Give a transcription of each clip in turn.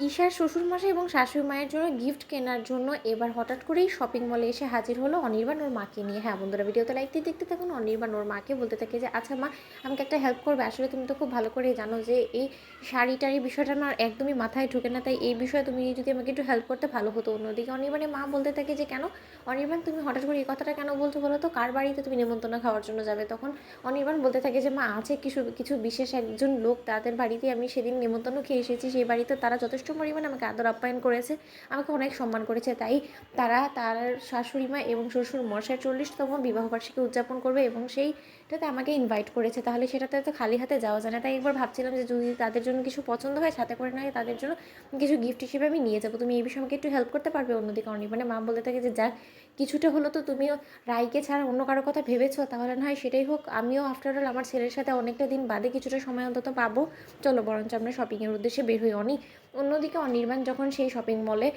ঈশার শ্বশুরমশাই এবং শাশুড়ি মায়ের জন্য গিফট কেনার জন্য এবার হঠাৎ করেই শপিং মলে এসে হাজির হলো অনির্বাণ ওর মাকে নিয়ে। হ্যাঁ বন্ধুরা, ভিডিওতে লাইক দিয়ে দেখতে থাকুন। অনির্বাণ ওর মাকে বলতে থাকে যে আচ্ছা মা, আমাকে একটা হেল্প করবে। আসলে তুমি তো খুব ভালো করেই জানো যে এই শাড়িটারি বিষয়টা আমার একদমই মাথায় ঢুকে না, তাই এই বিষয়ে তুমি যদি আমাকে একটু হেল্প করতে ভালো হতো। অন্যদিকে অনির্বাণের মা বলতে থাকে যে কেন অনির্বাণ, তুমি হঠাৎ করে এই কথাটা কেন বলছো বলো তো? কার বাড়িতে তুমি নেমন্তন্ন খাওয়ার জন্য যাবে? তখন অনির্বাণ বলতে থাকে যে মা, আছে কিছু কিছু বিশেষ একজন লোক, তাদের বাড়িতে আমি সেদিন নেমন্তন্ন খেয়ে এসেছি। সেই বাড়িতে তারা যথেষ্ট পরিমাণে আমাকে আদর আপ্যায়ন করেছে, আমাকে অনেক সম্মান করেছে। তাই তারা তার শাশুড়ি মা এবং শ্বশুর মশাই 40তম বিবাহবার্ষিকী উদযাপন করবে এবং সেইটাতে আমাকে ইনভাইট করেছে। তাহলে সেটাতে তো খালি হাতে যাওয়া যায় না। তাই একবার ভাবছিলাম যে যদি তাদের জন্য কিছু পছন্দ হয়, সাথে করে নয় তাদের জন্য কিছু গিফট হিসেবে আমি নিয়ে যাবো। তুমি এই বিষয়ে আমাকে একটু হেল্প করতে পারবে? অন্যদিকে অনির্বাণের মা বলতে থাকে যে যাক, কিছুটা হলো তো তুমিও রাইকে ছাড়া অন্য কারো কথা ভেবেছো, তাহলে না হয় সেটাই হোক। আমিও আফটার অল আমার ছেলের সাথে অনেকটা দিন বাদে কিছুটা সময় অন্তত পাবো। চলো বরঞ্চ আমরা শপিংয়ের উদ্দেশ্যে বের হই অনি। অন্যদিকে অনির্বাণ যখন সেই শপিং মলে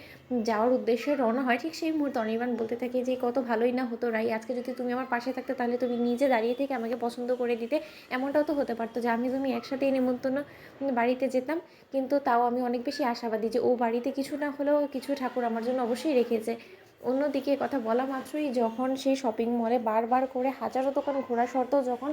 যাওয়ার উদ্দেশ্যে রওনা হয়, ঠিক সেই মুহূর্তে অনির্বাণ বলতে থাকে যে কত ভালোই না হতো রাই, আজকে যদি তুমি আমার পাশে থাকতে তাহলে তুমি নিজে দাঁড়িয়ে থেকে আমাকে পছন্দ করে দিতে। এমনটাও তো হতে পারতো যে আমি তুমি একসাথেই নেমন্তন্ন বাড়িতে যেতাম। কিন্তু তাও আমি অনেক বেশি আশাবাদী যে ও বাড়িতে কিছু না হলেও কিছু ঠাকুর আমার জন্য অবশ্যই রেখেছে। অন্যদিকে কথা বলা মাত্রই যখন সেই শপিং মলে বারবার করে হাজারো দোকান ঘোরা সত্ত্বেও যখন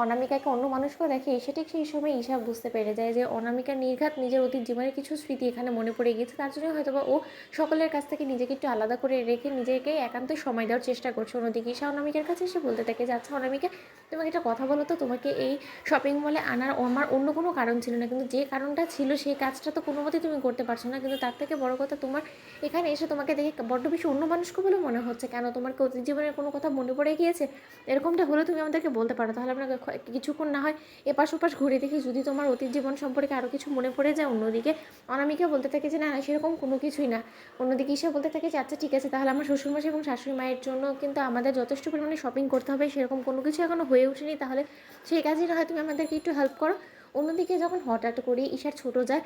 অনামিকাকে অন্য মানুষকেও দেখে, এসে ঠিক সেই সময় ঈশা বুঝতে পেরে যায় যে অনামিকার নির্ঘাত নিজের অতীত জীবনের কিছু স্মৃতি এখানে মনে পড়ে গিয়েছে। তার জন্য হয়তো বা ও সকলের কাছ থেকে নিজেকে একটু আলাদা করে রেখে নিজেকে একান্তই সময় দেওয়ার চেষ্টা করছে। অন্যদিকে ঈশা অনামিকার কাছে এসে বলতে থাকে যে আচ্ছা অনামিকা, তোমাকে একটা কথা বলো তো, তোমাকে এই শপিং মলে আনার আমার অন্য কোনো কারণ ছিল না, কিন্তু যে কারণটা ছিল সেই কাজটা তো কোনো মতেই তুমি করতে পারছো না। কিন্তু তার থেকে বড় কথা, তোমার এখানে এসে তোমাকে দেখে বড্ড বেশি অন্য মানুষকে বলে মনে হচ্ছে। কেন, তোমার কি অতীত জীবনের কোনো কথা মনে পড়ে গিয়েছে? এরকমটা হলে তুমি আমাদেরকে বলতে পারো, তাহলে আমরা কিছুক্ষণ না হয় এপাশ ওপাশ ঘুরে দেখি, যদি তোমার অতীত জীবন সম্পর্কে আরও কিছু মনে পড়ে যায়। অন্যদিকে অনামিকা বলতে থাকে যে না না, সেরকম কোনো কিছুই না। অন্যদিকে ঈশা বলতে থাকে যে আচ্ছা ঠিক আছে, তাহলে আমার শ্বশুরমশাই এবং শাশুড়ি মায়ের জন্য কিন্তু আমাদের যথেষ্ট পরিমাণে শপিং করতে হবে, সেরকম কোনো কিছু এখনও হয়ে ওঠেনি। তাহলে সেই কাজে না হয় তুমি আমাদেরকে একটু হেল্প করো। অন্যদিকে যখন হঠাৎ করে ঈশার ছোটো যায়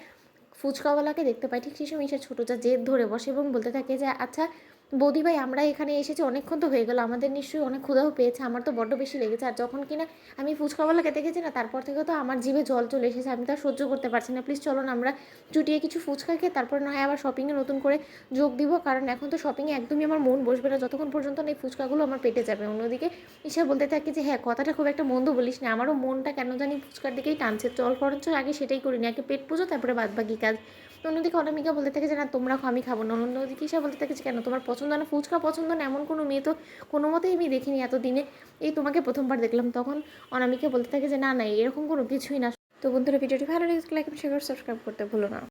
ফুচকাওয়ালাকে দেখতে পাই, ঠিক সেই সময় ঈশার ছোটো যা জেদ ধরে বসে এবং বলতে থাকে যে আচ্ছা বৌদি ভাই, আমরা এখানে এসেছি অনেকক্ষণ তো হয়ে গেলো, আমাদের নিশ্চয়ই অনেক ক্ষুধাও পেয়েছে, আমার তো বড্ড বেশি লেগেছে। আর যখন কিনা আমি ফুচকাওয়ালাকে দেখেছি না, তারপর থেকে তো আমার জিভে জল চলে এসেছে, আমি তো আর সহ্য করতে পারছি না। প্লিজ চলো না আমরা চুটিয়ে কিছু ফুচকা খেয়ে তারপর না হয় আবার শপিংয়ে নতুন করে যোগ দিব, কারণ এখন তো শপিংয়ে একদমই আমার মন বসবে না যতক্ষণ পর্যন্ত না এই ফুচকাগুলো আমার পেটে যাবে। অন্যদিকে ঈশা বলতে থাকে যে হ্যাঁ, কথাটা খুব একটা মন্দ বলিস না, আমারও মনটা কেন জানি ফুচকার দিকেই টানছে, চল বরঞ্চ আগে সেটাই করিনি, আগে পেট পুজো তারপরে বাদবাকি কাজ। অন্যদিকে অনামিকা বলতে থাকে যে না তোমরা আমি খাবো না। অন্যদিকে ঈশা বলতে থাকে যে কেন, তোমার পছন্দ না ফুচকা? পছন্দ না এমন কোনো মেয়ে তো কোনো মতেই আমি দেখিনি এতদিনে, এই তোমাকে প্রথমবার দেখলাম। তখন অনামিকা বলতে থাকে যে না না, এরকম কোনো কিছুই না। তো বন্ধুরা, ভিডিওটি ভালো লেগেছে লাইক শেয়ার সাবস্ক্রাইব করতে ভুলো না।